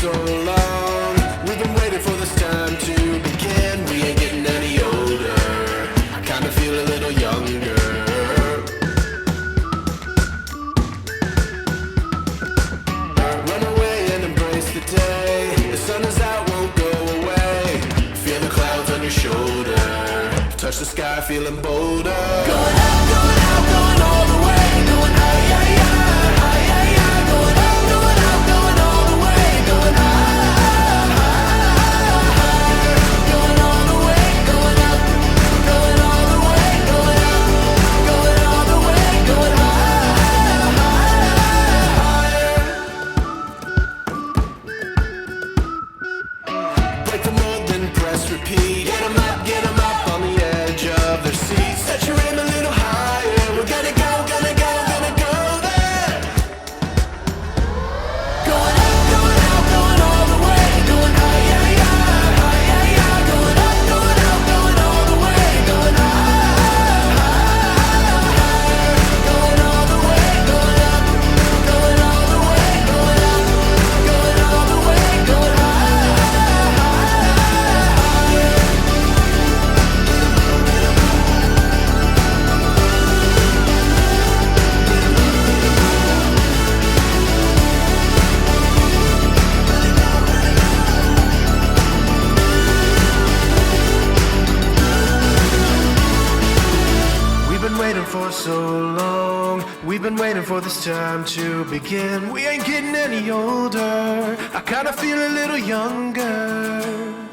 so long. We've been waiting for this time to begin. We ain't getting any older. I kinda feel a little younger. Run away and embrace the day. The sun is out, won't go away. Feel the clouds on your shoulder. Touch the sky, feeling bolder. Going out, going out, going all the way. Going high, yeah, yeah, high, yeah, yeah. Going out, going out, going all the way. Going high, high, going all the way. Going up, going all the way. Going up, going all the way. Going high, higher. Break the mold, then press repeat. Get 'em up on the edge of their seats. Set your aim a little higher. We're gonna go, gonna go, gonna go there. Going up, going out, going all the way. Going high, yeah, yeah, high, yeah, yeah. Going up, going out, going all the way. Going high, higher. Going all the way, going up, going all the way. Going up, going all the way. Going high, higher. We've been waiting for so long. We've been waiting for this time to begin. We ain't getting any older. I kinda feel a little younger.